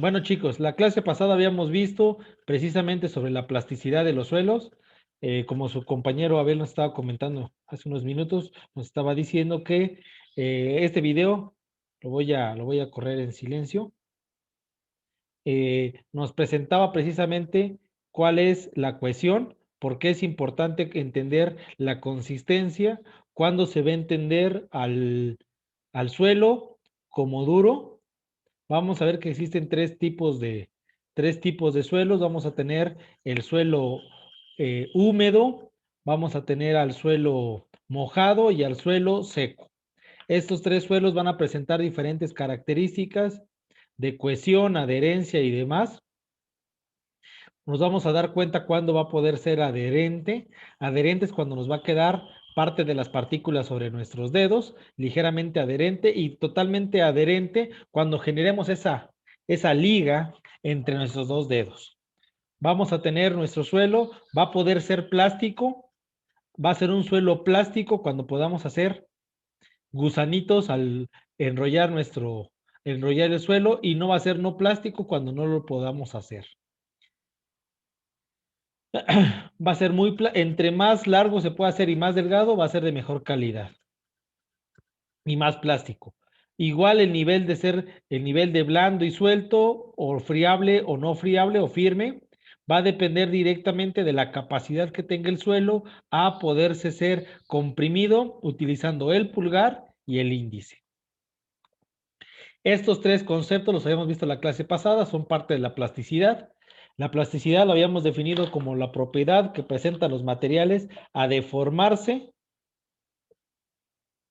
Bueno, chicos, la clase pasada habíamos visto precisamente sobre la plasticidad de los suelos. Como su compañero Abel nos estaba comentando hace unos minutos, nos estaba diciendo que este video lo voy a correr en silencio. Nos presentaba precisamente cuál es la cohesión, por qué es importante entender la consistencia, cuándo se va a entender al suelo como duro. Vamos a ver que existen tres tipos de suelos. Vamos a tener el suelo húmedo, vamos a tener al suelo mojado y al suelo seco. Estos tres suelos van a presentar diferentes características de cohesión, adherencia y demás. Nos vamos a dar cuenta cuándo va a poder ser adherente. Adherente es cuando nos va a quedar parte de las partículas sobre nuestros dedos, ligeramente adherente, y totalmente adherente cuando generemos esa liga entre nuestros dos dedos. Vamos a tener nuestro suelo, va a poder ser plástico, va a ser un suelo plástico cuando podamos hacer gusanitos al enrollar el suelo, y no va a ser no plástico cuando no lo podamos hacer. Va a ser entre más largo se pueda hacer y más delgado, va a ser de mejor calidad y más plástico. Igual el nivel de blando y suelto, o friable o no friable o firme, va a depender directamente de la capacidad que tenga el suelo a poderse ser comprimido utilizando el pulgar y el índice. Estos tres conceptos los habíamos visto en la clase pasada, son parte de la plasticidad. La plasticidad lo habíamos definido como la propiedad que presentan los materiales a deformarse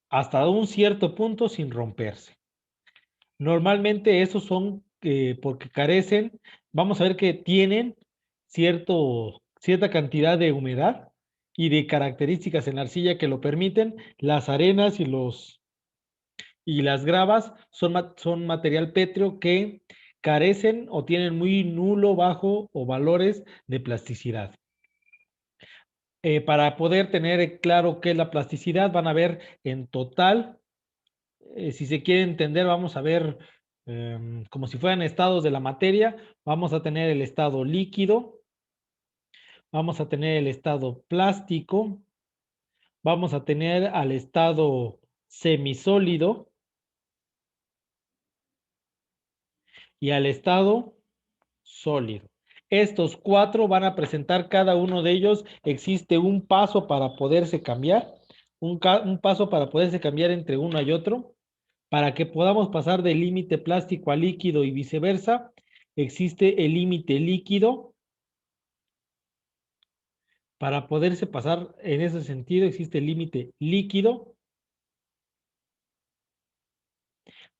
hasta un cierto punto sin romperse. Normalmente esos son porque carecen, vamos a ver que tienen cierta cantidad de humedad y de características en la arcilla que lo permiten. Las arenas y las gravas son material pétreo que carecen o tienen muy nulo, bajo o valores de plasticidad. Para poder tener claro qué es la plasticidad, van a ver en total, si se quiere entender, vamos a ver como si fueran estados de la materia. Vamos a tener el estado líquido, vamos a tener el estado plástico, vamos a tener al estado semisólido y al estado sólido. Estos cuatro van a presentar, cada uno de ellos existe un paso para poderse cambiar, un paso para poderse cambiar entre uno y otro. Para que podamos pasar del límite plástico a líquido y viceversa, existe el límite líquido. Para poderse pasar en ese sentido, existe el límite líquido.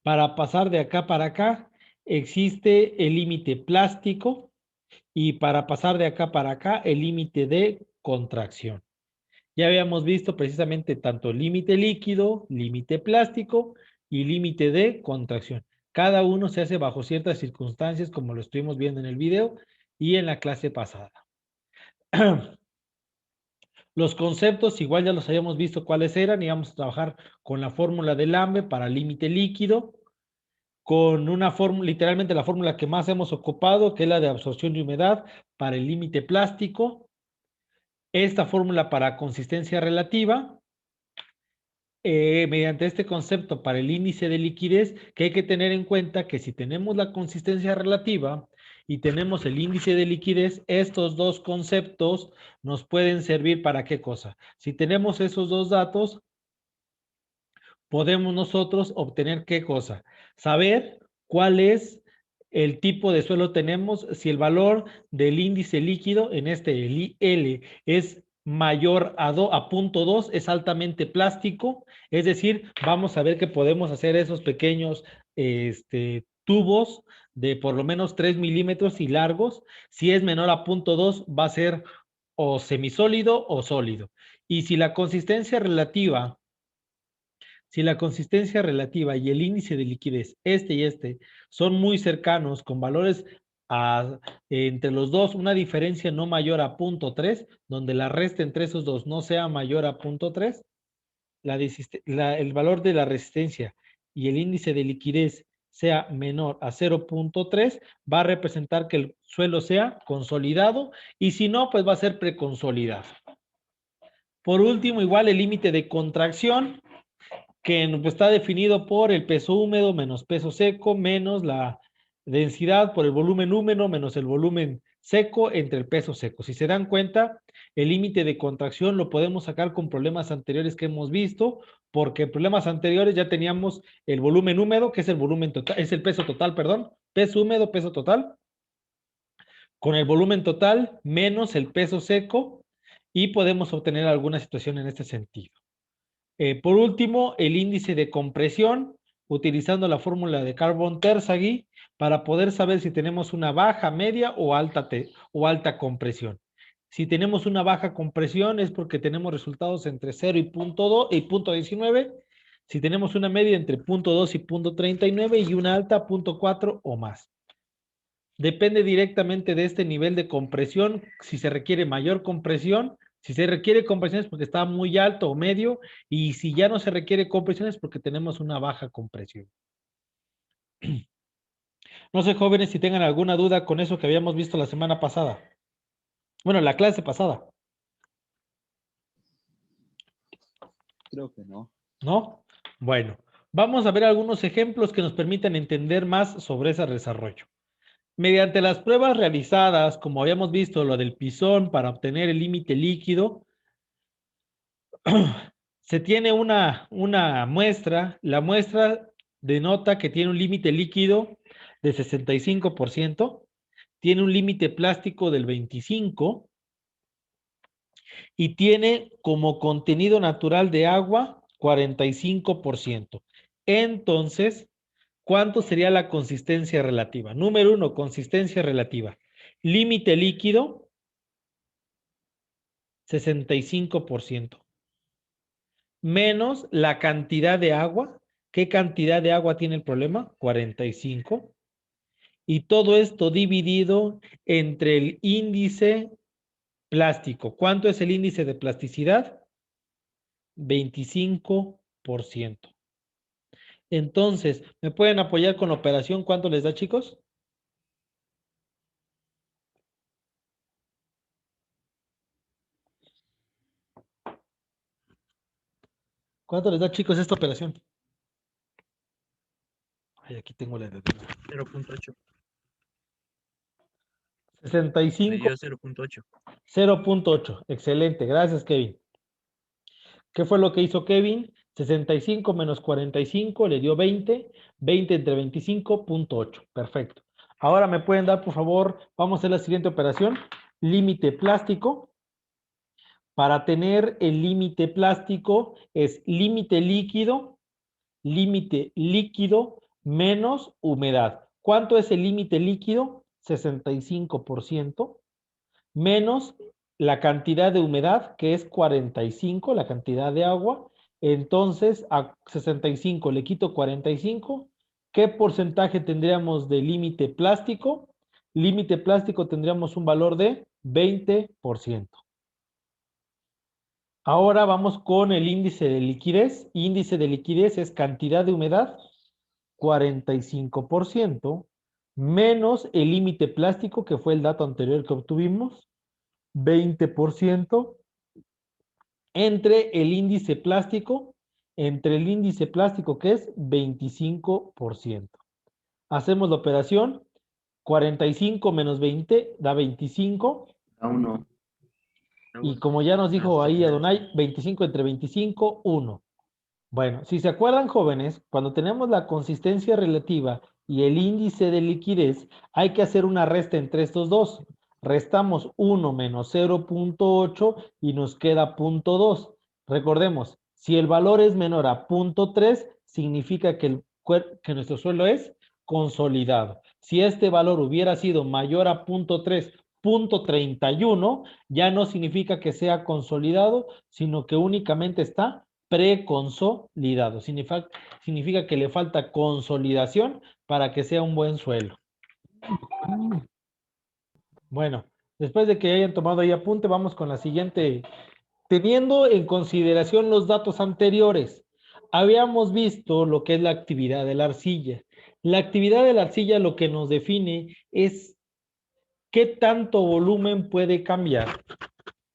Para pasar de acá para acá, existe el límite plástico. Y para pasar de acá para acá, el límite de contracción. Ya habíamos visto precisamente tanto límite líquido, límite plástico y límite de contracción. Cada uno se hace bajo ciertas circunstancias, como lo estuvimos viendo en el video y en la clase pasada. Los conceptos igual ya los habíamos visto cuáles eran, y vamos a trabajar con la fórmula de Lambe para límite líquido, con una fórmula, literalmente la fórmula que más hemos ocupado, que es la de absorción de humedad para el límite plástico, esta fórmula para consistencia relativa, mediante este concepto para el índice de liquidez, que hay que tener en cuenta que si tenemos la consistencia relativa y tenemos el índice de liquidez, estos dos conceptos nos pueden servir para qué cosa. Si tenemos esos dos datos, podemos nosotros obtener qué cosa. Saber cuál es el tipo de suelo tenemos, si el valor del índice líquido, en este L, es mayor a 0.2, es altamente plástico, es decir, vamos a ver que podemos hacer esos pequeños tubos de por lo menos 3 milímetros y largos. Si es menor a 0.2, va a ser o semisólido o sólido. Y si la consistencia relativa y el índice de liquidez, y son muy cercanos, con valores entre los dos, una diferencia no mayor a 0.3, donde la resta entre esos dos no sea mayor a 0.3, el valor de la resistencia y el índice de liquidez sea menor a 0.3, va a representar que el suelo sea consolidado y si no, pues va a ser preconsolidado. Por último, igual el límite de contracción, que está definido por el peso húmedo menos peso seco menos la densidad por el volumen húmedo menos el volumen seco entre el peso seco. Si se dan cuenta, el límite de contracción lo podemos sacar con problemas anteriores que hemos visto, porque en problemas anteriores ya teníamos el volumen húmedo, que es el volumen total, es el peso total, perdón, peso húmedo, peso total, con el volumen total menos el peso seco, y podemos obtener alguna situación en este sentido. Por último, el índice de compresión, utilizando la fórmula de Carbon-Tersaghi para poder saber si tenemos una baja, media o alta compresión. Si tenemos una baja compresión es porque tenemos resultados entre 0 y 0.2 y 0.19. Si tenemos una media entre 0.2 y 0.39 y una alta 0.4 o más. Depende directamente de este nivel de compresión, si se requiere mayor compresión. Si se requiere compresión es porque está muy alto o medio, y si ya no se requiere compresión es porque tenemos una baja compresión. No sé, jóvenes, si tengan alguna duda con eso que habíamos visto la semana pasada. Bueno, la clase pasada. Creo que no. ¿No? Bueno, vamos a ver algunos ejemplos que nos permitan entender más sobre ese desarrollo. Mediante las pruebas realizadas, como habíamos visto, lo del pisón para obtener el límite líquido, se tiene una muestra, la muestra denota que tiene un límite líquido de 65%, tiene un límite plástico del 25% y tiene como contenido natural de agua 45%. Entonces, ¿cuánto sería la consistencia relativa? Número 1, consistencia relativa. Límite líquido, 65%. Menos la cantidad de agua. ¿Qué cantidad de agua tiene el problema? 45. Y todo esto dividido entre el índice plástico. ¿Cuánto es el índice de plasticidad? 25%. Entonces, ¿me pueden apoyar con la operación? ¿Cuánto les da, chicos? ¿Cuánto les da, chicos, esta operación? Ay, aquí tengo la de 0.8. 65. Me dio 0.8. 0.8. Excelente. Gracias, Kevin. ¿Qué fue lo que hizo Kevin? 65 menos 45 le dio 20. 20 entre 25.8. Perfecto. Ahora me pueden dar, por favor, vamos a hacer la siguiente operación. Límite plástico. Para tener el límite plástico es límite líquido menos humedad. ¿Cuánto es el límite líquido? 65%. Menos la cantidad de humedad, que es 45, la cantidad de agua. Entonces, a 65 le quito 45. ¿Qué porcentaje tendríamos de límite plástico? Límite plástico tendríamos un valor de 20%. Ahora vamos con el índice de liquidez. Índice de liquidez es cantidad de humedad, 45%, menos el límite plástico, que fue el dato anterior que obtuvimos, 20%, entre el índice plástico, que es 25%. Hacemos la operación, 45 menos 20 da 25. A uno. Y como ya nos dijo ahí Adonai, 25 entre 25, 1. Bueno, si se acuerdan, jóvenes, cuando tenemos la consistencia relativa y el índice de liquidez, hay que hacer una resta entre estos dos. Restamos 1 menos 0.8 y nos queda 0.2. Recordemos, si el valor es menor a 0.3, significa que nuestro suelo es consolidado. Si este valor hubiera sido mayor a 0.3, 0.31, ya no significa que sea consolidado, sino que únicamente está preconsolidado. Significa que le falta consolidación para que sea un buen suelo. Bueno, después de que hayan tomado ahí apunte, vamos con la siguiente. Teniendo en consideración los datos anteriores, habíamos visto lo que es la actividad de la arcilla. La actividad de la arcilla lo que nos define es qué tanto volumen puede cambiar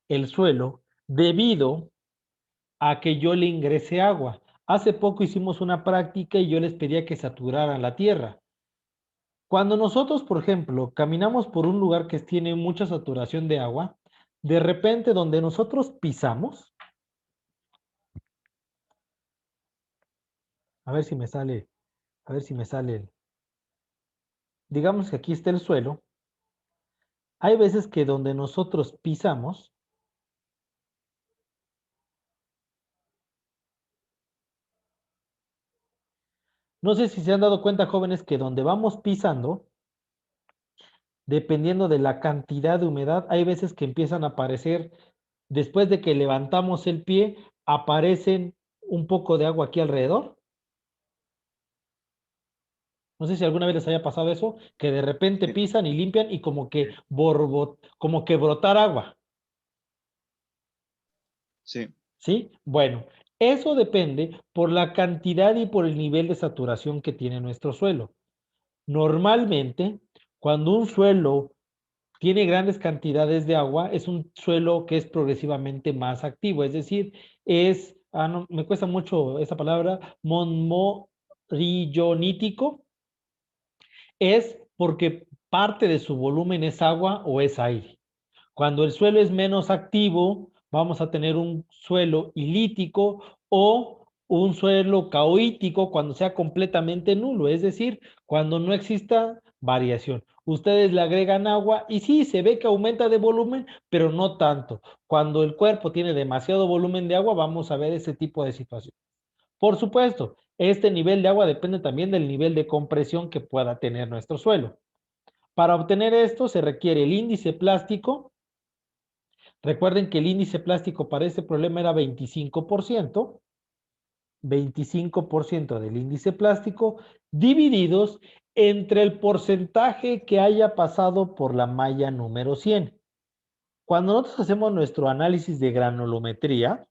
el suelo debido a que yo le ingrese agua. Hace poco hicimos una práctica y yo les pedía que saturaran la tierra. Cuando nosotros, por ejemplo, caminamos por un lugar que tiene mucha saturación de agua, de repente donde nosotros pisamos, a ver si me sale, digamos que aquí está el suelo, hay veces que donde nosotros pisamos, no sé si se han dado cuenta, jóvenes, que donde vamos pisando, dependiendo de la cantidad de humedad, hay veces que empiezan a aparecer, después de que levantamos el pie, aparecen un poco de agua aquí alrededor. No sé si alguna vez les haya pasado eso, que de repente Sí. pisan y limpian y como que brotar agua, Sí. ¿sí? Bueno, eso depende por la cantidad y por el nivel de saturación que tiene nuestro suelo. Normalmente, cuando un suelo tiene grandes cantidades de agua, es un suelo que es progresivamente más activo, es decir, no, me cuesta mucho esa palabra, monmorrillonítico, es porque parte de su volumen es agua o es aire. Cuando el suelo es menos activo, vamos a tener un suelo ilítico o un suelo caoítico cuando sea completamente nulo, es decir, cuando no exista variación. Ustedes le agregan agua y sí, se ve que aumenta de volumen, pero no tanto. Cuando el cuerpo tiene demasiado volumen de agua, vamos a ver ese tipo de situación. Por supuesto, este nivel de agua depende también del nivel de compresión que pueda tener nuestro suelo. Para obtener esto se requiere el índice plástico. Recuerden que el índice plástico para este problema era 25%, 25% del índice plástico divididos entre el porcentaje que haya pasado por la malla número 100. Cuando nosotros hacemos nuestro análisis de granulometría,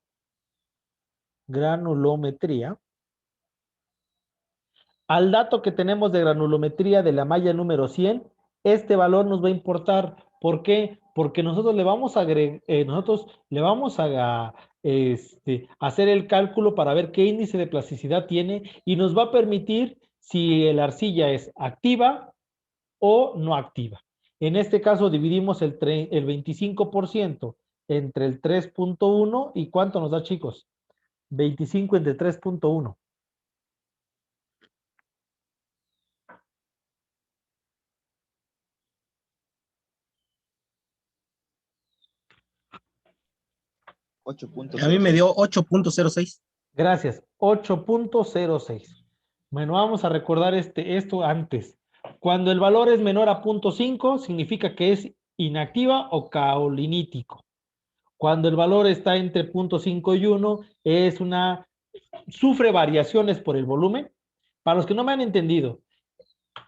al dato que tenemos de granulometría de la malla número 100, este valor nos va a importar. ¿Por qué? Porque nosotros le vamos a hacer el cálculo para ver qué índice de plasticidad tiene y nos va a permitir si la arcilla es activa o no activa. En este caso dividimos el 25% entre el 3.1 y ¿cuánto nos da, chicos? 25 entre 3.1. A mí me 8.06. dio 8.06. Gracias, 8.06. Bueno, vamos a recordar esto antes. Cuando el valor es menor a 0.5, significa que es inactiva o caolinítico. Cuando el valor está entre 0.5 y 1, sufre variaciones por el volumen. Para los que no me han entendido,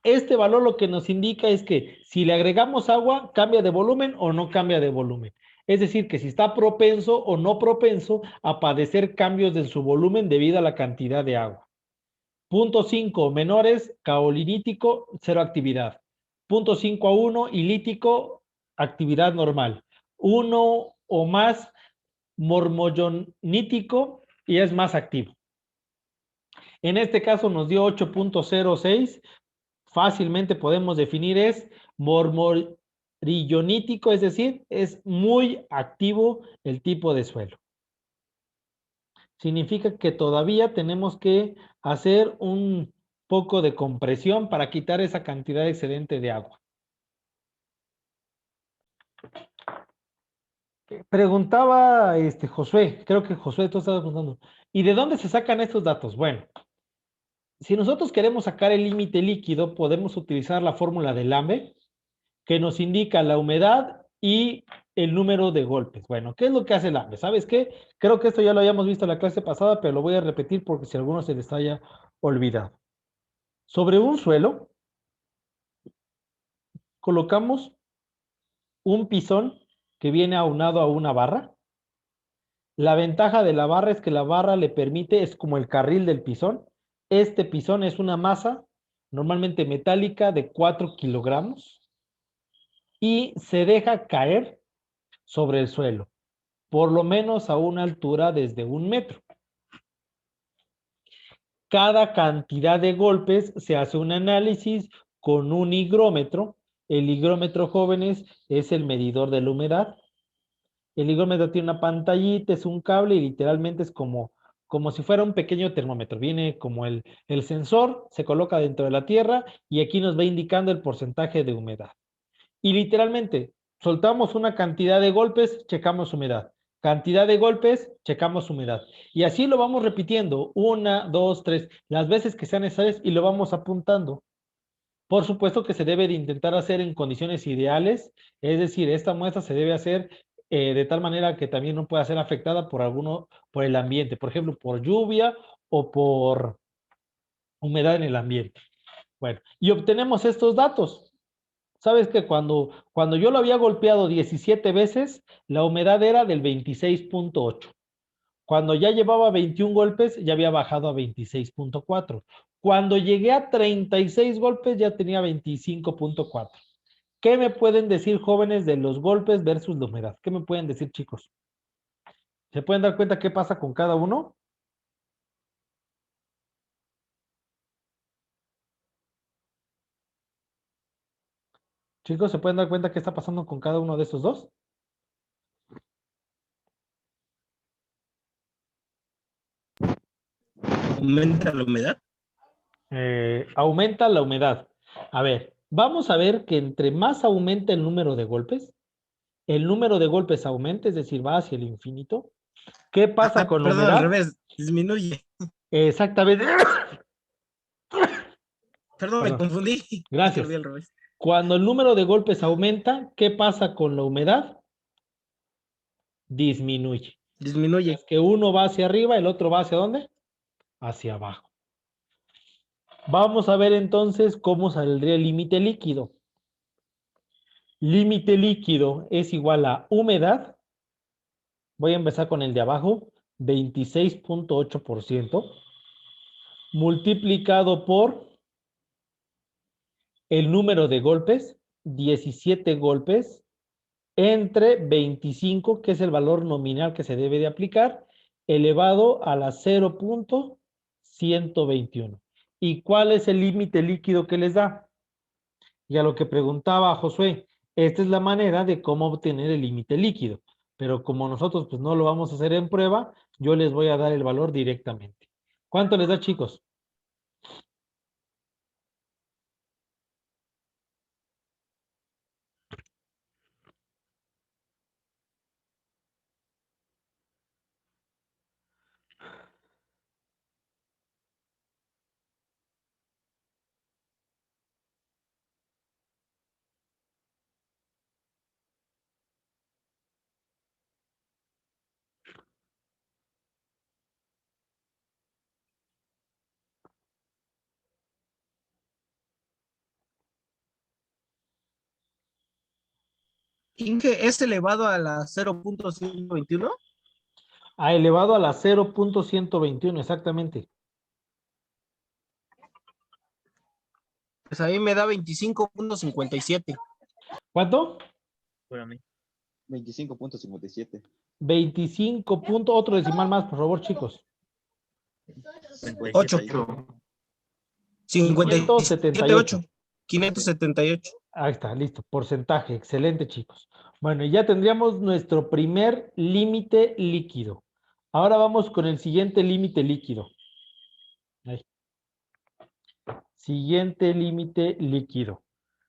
este valor lo que nos indica es que si le agregamos agua, cambia de volumen o no cambia de volumen. Es decir, que si está propenso o no propenso a padecer cambios en su volumen debido a la cantidad de agua. 0.5 menores, caolinítico, cero actividad. 0.5 a 1, ilítico, actividad normal. 1 o más, mormoyonítico y es más activo. En este caso nos dio 8.06. Fácilmente podemos definir es mormorillonítico, es decir, es muy activo el tipo de suelo. Significa que todavía tenemos que hacer un poco de compresión para quitar esa cantidad excedente de agua. Preguntaba Josué, creo que Josué tú estabas preguntando, ¿y de dónde se sacan estos datos? Bueno, si nosotros queremos sacar el límite líquido, podemos utilizar la fórmula de Lambert, que nos indica la humedad y el número de golpes. Bueno, ¿qué es lo que hace Lambert? ¿Sabes qué? Creo que esto ya lo habíamos visto en la clase pasada, pero lo voy a repetir porque si a alguno se les haya olvidado. Sobre un suelo, colocamos un pisón que viene aunado a una barra. La ventaja de la barra es que la barra le permite, es como el carril del pisón. Este pisón es una masa normalmente metálica, de 4 kilogramos y se deja caer sobre el suelo, por lo menos a una altura desde 1 metro. Cada cantidad de golpes se hace un análisis con un higrómetro. El higrómetro, jóvenes, es el medidor de la humedad. El higrómetro tiene una pantallita, es un cable y literalmente es como si fuera un pequeño termómetro. Viene como el sensor, se coloca dentro de la tierra y aquí nos va indicando el porcentaje de humedad. Y literalmente, soltamos una cantidad de golpes, checamos humedad. Cantidad de golpes, checamos humedad. Y así lo vamos repitiendo, 1, 2, 3, las veces que sean necesarias y lo vamos apuntando. Por supuesto que se debe de intentar hacer en condiciones ideales, es decir, esta muestra se debe hacer de tal manera que también no pueda ser afectada por el ambiente, por ejemplo, por lluvia o por humedad en el ambiente. Bueno, y obtenemos estos datos. Sabes que cuando yo lo había golpeado 17 veces, la humedad era del 26.8. Cuando ya llevaba 21 golpes, ya había bajado a 26.4. Cuando llegué a 36 golpes, ya tenía 25.4. ¿Qué me pueden decir, jóvenes, de los golpes versus la humedad? ¿Qué me pueden decir, chicos? ¿Se pueden dar cuenta qué pasa con cada uno? Chicos, ¿se pueden dar cuenta qué está pasando con cada uno de esos dos? ¿Aumenta la humedad? Aumenta la humedad. A ver, vamos a ver que entre más aumenta el número de golpes aumenta, es decir, va hacia el infinito. ¿Qué pasa con la Perdón, humedad? al revés, disminuye. Exactamente. Perdón, me Perdón. confundí. Es que lo vi Gracias. al revés. Cuando el número de golpes aumenta, ¿qué pasa con la humedad? Disminuye. Disminuye. Es que uno va hacia arriba, el otro va hacia ¿dónde? Hacia abajo. Vamos a ver entonces cómo saldría el límite líquido. Límite líquido es igual a humedad. Voy a empezar con el de abajo, 26.8%, multiplicado por el número de golpes, 17 golpes, entre 25, que es el valor nominal que se debe de aplicar, elevado a la 0.121. ¿Y cuál es el límite líquido que les da? Y a lo que preguntaba Josué, esta es la manera de cómo obtener el límite líquido. Pero como nosotros pues no lo vamos a hacer en prueba, yo les voy a dar el valor directamente. ¿Cuánto les da, chicos? Inge, ¿es elevado a la 0.121? A elevado a la 0.121, exactamente. Pues a mí me da 25.57. ¿Cuánto? Espérame. 25.57. 25 punto, otro decimal más, por favor, chicos. 8. 578. 57.8. 578. Ahí está, listo. Porcentaje, excelente, chicos. Bueno, y ya tendríamos nuestro primer límite líquido. Ahora vamos con el siguiente límite líquido. Ahí. Siguiente límite líquido.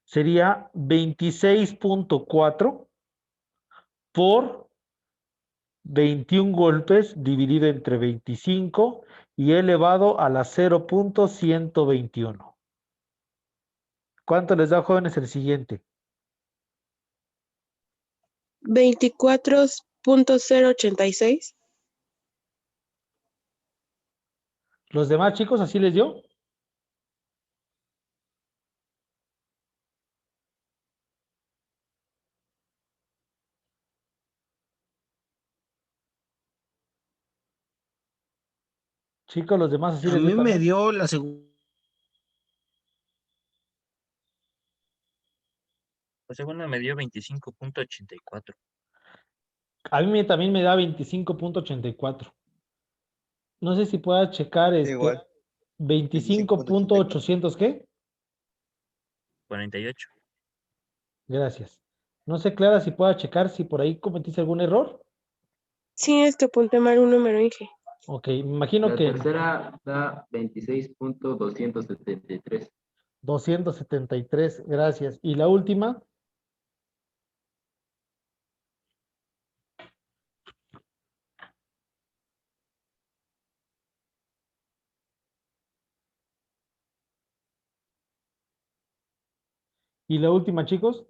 Sería 26.4 por 21 golpes dividido entre 25 y elevado a la 0.121. ¿Cuánto les da, jóvenes, el siguiente? 24.086. ¿Los demás chicos así les dio? Chicos, los demás así A les dio mí me también. dio la segunda. La segunda me dio 25.84. A mí también me da 25.84. No sé si puedas checar Igual. 25.800, ¿qué? 48. Gracias. No sé, Clara, si puedas checar si por ahí cometiste algún error. Sí, apunté mal un número, Inge. Ok, me imagino La que tercera da 26.273. 273, gracias. ¿Y la última? ¿Y la última, chicos?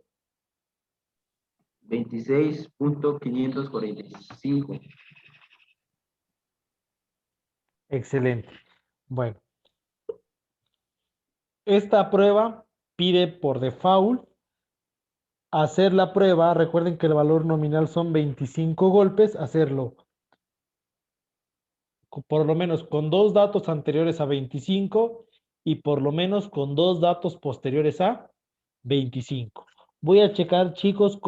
26.545. Excelente. Bueno, esta prueba pide por default hacer la prueba. Recuerden que el valor nominal son 25 golpes, hacerlo por lo menos con 2 datos anteriores a 25 y por lo menos con 2 datos posteriores a 25. Voy a checar, chicos,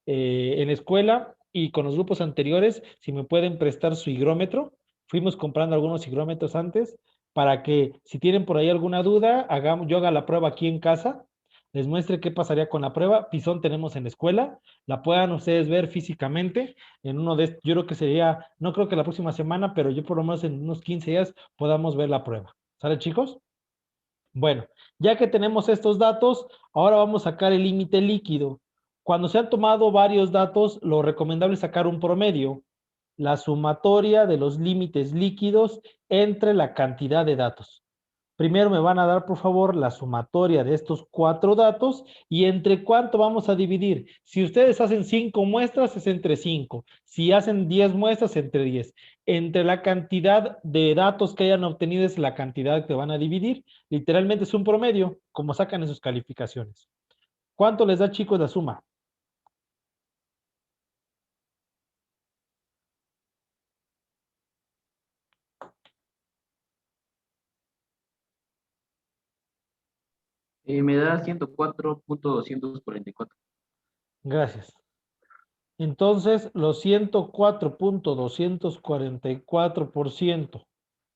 en escuela y con los grupos anteriores si me pueden prestar su higrómetro. Fuimos comprando algunos higrómetros antes para que si tienen por ahí alguna duda, yo haga la prueba aquí en casa, les muestre qué pasaría con la prueba. Pisón tenemos en la escuela, la puedan ustedes ver físicamente en uno de estos. Yo creo que sería, no creo que la próxima semana, pero yo por lo menos en unos 15 días podamos ver la prueba. ¿Sale, chicos? Bueno, ya que tenemos estos datos, ahora vamos a sacar el límite líquido. Cuando se han tomado varios datos, lo recomendable es sacar un promedio, la sumatoria de los límites líquidos entre la cantidad de datos. Primero me van a dar, por favor, la sumatoria de estos 4 datos y entre cuánto vamos a dividir. Si ustedes hacen 5 muestras, es entre 5. Si hacen 10 muestras, entre 10. Entre la cantidad de datos que hayan obtenido es la cantidad que van a dividir. Literalmente es un promedio, como sacan en sus calificaciones. ¿Cuánto les da, chicos, la suma? Me da 104.244. Gracias. Entonces, los 104.244%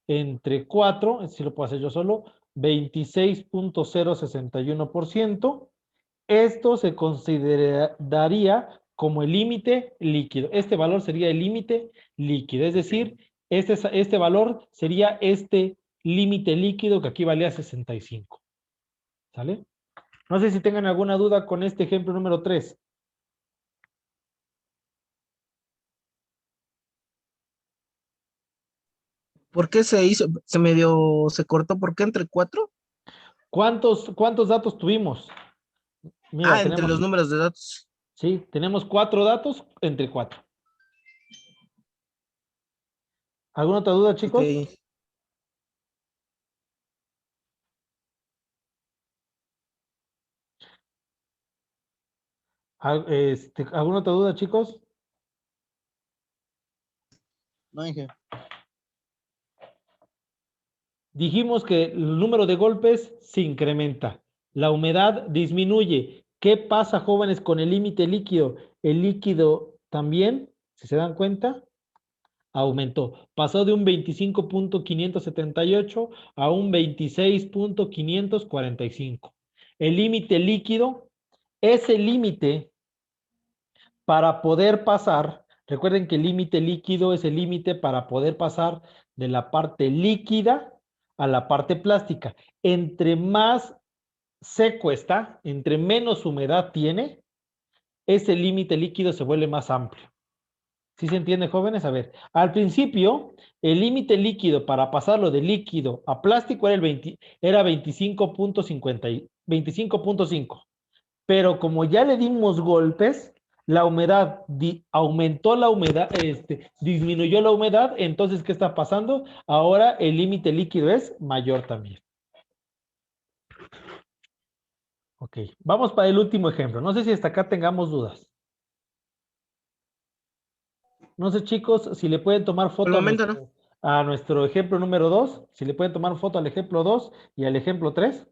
entre 4, si lo puedo hacer yo solo, 26.061%. Esto se consideraría como el límite líquido. Este valor sería el límite líquido, es decir, este valor sería este límite líquido que aquí valía 65. ¿Sale? No sé si tengan alguna duda con este ejemplo número 3. ¿Por qué se hizo? Se cortó, ¿por qué entre 4? ¿Cuántos datos tuvimos? Mira, Ah, entre los números de datos. sí, tenemos 4 datos entre 4. ¿Alguna otra duda, chicos? Ok. ¿Alguna otra duda, chicos? No, Inge. Dijimos que el número de golpes se incrementa, la humedad disminuye. ¿Qué pasa, jóvenes, con el límite líquido? El líquido también, si se dan cuenta, aumentó. Pasó de un 25.578 a un 26.545. El límite líquido, ese límite para poder pasar, recuerden que el límite líquido es el límite para poder pasar de la parte líquida a la parte plástica. Entre más seco está, entre menos humedad tiene, ese límite líquido se vuelve más amplio. ¿Sí se entiende, jóvenes? A ver, al principio, el límite líquido para pasarlo de líquido a plástico era 25.5, pero como ya le dimos golpes, la humedad aumentó la humedad, disminuyó la humedad, entonces, ¿qué está pasando? Ahora el límite líquido es mayor también. Ok, vamos para el último ejemplo. No sé si hasta acá tengamos dudas. No sé, chicos, si le pueden tomar Por el foto momento no. a nuestro ejemplo número 2, si le pueden tomar foto al ejemplo 2 y al ejemplo 3.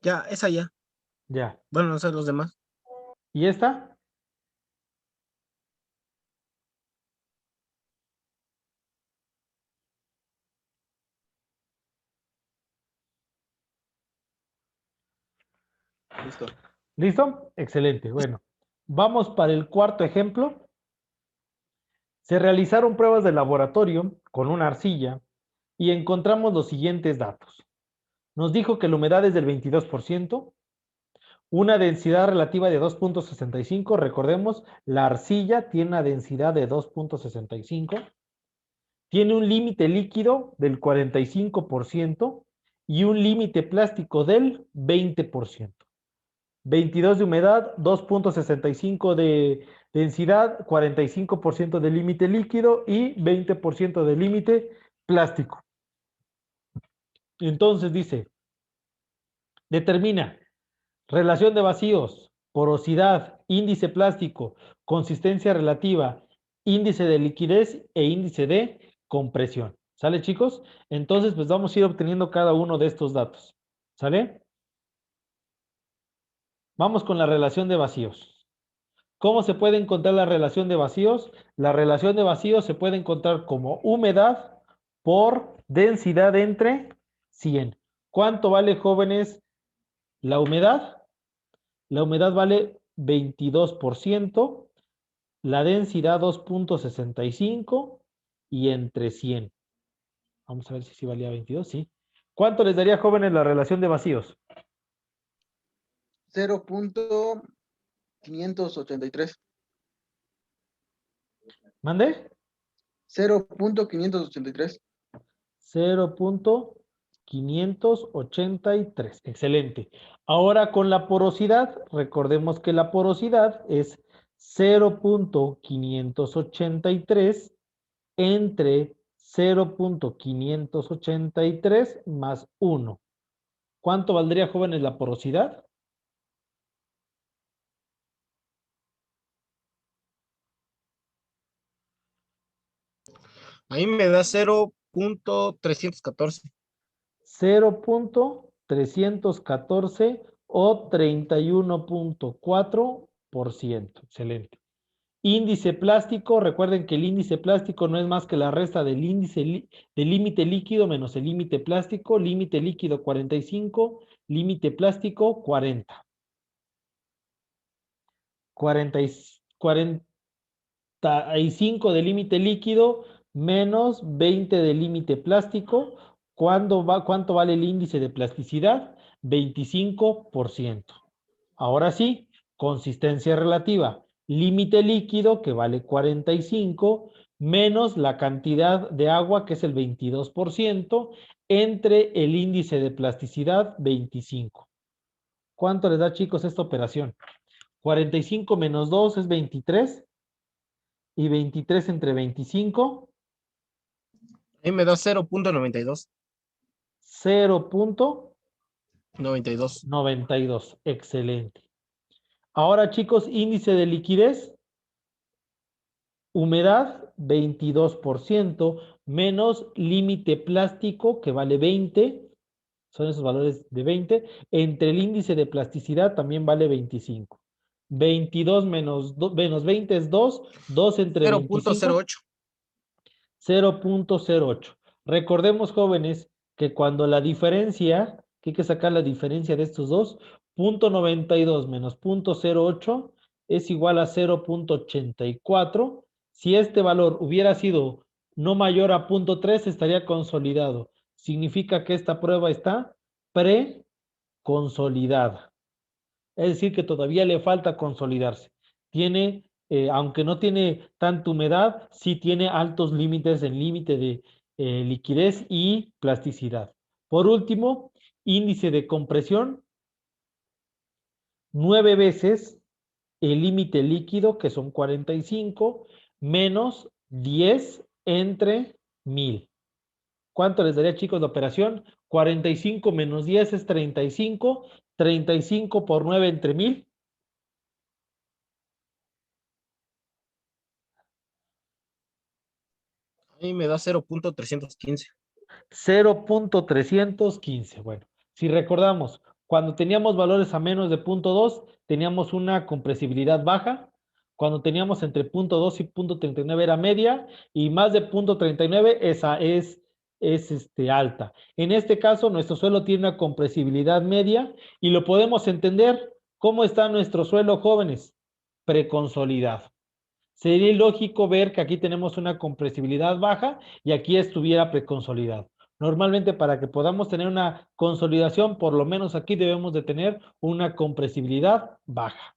Ya, esa ya. Ya. Bueno, no sé los demás. ¿Y esta? Listo. ¿Listo? Excelente. Bueno, vamos para el cuarto ejemplo. Se realizaron pruebas de laboratorio con una arcilla y encontramos los siguientes datos. Nos dijo que la humedad es del 22%, una densidad relativa de 2.65. Recordemos, la arcilla tiene una densidad de 2.65. Tiene un límite líquido del 45% y un límite plástico del 20%. 22 de humedad, 2.65 de densidad, 45% de límite líquido y 20% de límite plástico. Entonces dice, determina relación de vacíos, porosidad, índice plástico, consistencia relativa, índice de liquidez e índice de compresión. ¿Sale, chicos? Entonces, pues vamos a ir obteniendo cada uno de estos datos. ¿Sale? Vamos con la relación de vacíos. ¿Cómo se puede encontrar la relación de vacíos? La relación de vacíos se puede encontrar como humedad por densidad entre 100. ¿Cuánto vale, jóvenes, la humedad? La humedad vale 22%, la densidad 2.65 y entre 100. Vamos a ver si sí valía 22, sí. ¿Cuánto les daría, jóvenes, la relación de vacíos? 0.583. ¿Mande? 0.583. 0.583. Excelente. Ahora con la porosidad, recordemos que la porosidad es 0.583 entre 0.583 más 1. ¿Cuánto valdría, jóvenes, la porosidad? Ahí me da 0.314. 0.314 o 31.4%. Excelente. Índice plástico, recuerden que el índice plástico no es más que la resta del índice del límite líquido menos el límite plástico. Límite líquido 45, límite plástico 40. 45 de límite líquido menos 20 de límite plástico. ¿Cuánto vale el índice de plasticidad? 25%. Ahora sí, consistencia relativa. Límite líquido, que vale 45, menos la cantidad de agua, que es el 22%, entre el índice de plasticidad, 25. ¿Cuánto les da, chicos, esta operación? 45 menos 2 es 23. Y 23 entre 25, Ahí me da 0.92. 0.92. 92. Excelente. Ahora, chicos, índice de liquidez, humedad 22% menos límite plástico, que vale 20, son esos valores de 20, entre el índice de plasticidad también vale 25. 22 menos 20 es 2, 2 entre 25. 0.08. 0.08. Recordemos, jóvenes, que cuando la diferencia, que hay que sacar la diferencia de estos dos, 0.92 menos 0.08 es igual a 0.84. Si este valor hubiera sido no mayor a 0.3, estaría consolidado. Significa que esta prueba está preconsolidada. Es decir, que todavía le falta consolidarse. Tiene, aunque no tiene tanta humedad, sí tiene altos límites en límite de liquidez y plasticidad. Por último, índice de compresión, 9 veces el límite líquido, que son 45, menos 10 entre 1000. ¿Cuánto les daría, chicos, la operación? 45 menos 10 es 35. 35 por 9 entre 1000. Ahí me da 0.315. 0.315. Bueno, si recordamos, Cuando teníamos valores a menos de 0.2, teníamos una compresibilidad baja. Cuando teníamos entre 0.2 y 0.39 era media, y más de 0.39 esa es alta. En este caso, nuestro suelo tiene una compresibilidad media, y lo podemos entender. ¿Cómo está nuestro suelo, jóvenes? Preconsolidado. Sería ilógico ver que aquí tenemos una compresibilidad baja y aquí estuviera preconsolidado. Normalmente, para que podamos tener una consolidación, por lo menos aquí debemos de tener una compresibilidad baja.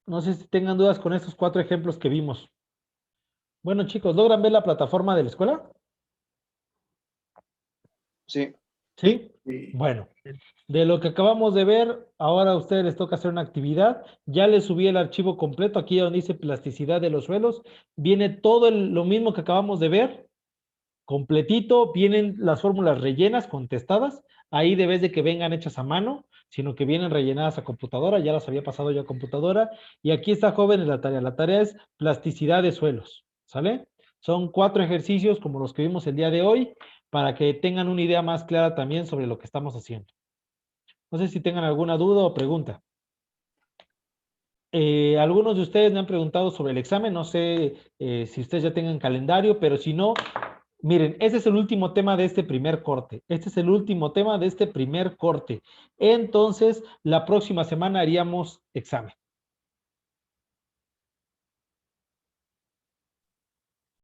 No sé si tengan dudas con estos 4 ejemplos que vimos. Bueno, chicos, ¿logran ver la plataforma de la escuela? Sí. ¿Sí? Sí. Bueno, de lo que acabamos de ver, ahora a ustedes les toca hacer una actividad. Ya les subí el archivo completo, aquí donde dice plasticidad de los suelos. Viene todo lo mismo que acabamos de ver, completito. Vienen las fórmulas rellenas, contestadas. Ahí debes de que vengan hechas a mano, sino que vienen rellenadas a computadora. Ya las había pasado yo a computadora. Y aquí está, jóvenes, la tarea. La tarea es plasticidad de suelos, ¿sale? Son 4 ejercicios como los que vimos el día de hoy, para que tengan una idea más clara también sobre lo que estamos haciendo. No sé si tengan alguna duda o pregunta. Algunos de ustedes me han preguntado sobre el examen. No sé si ustedes ya tengan calendario, pero si no, miren, ese es el último tema de este primer corte. Este es el último tema de este primer corte. Entonces, la próxima semana haríamos examen.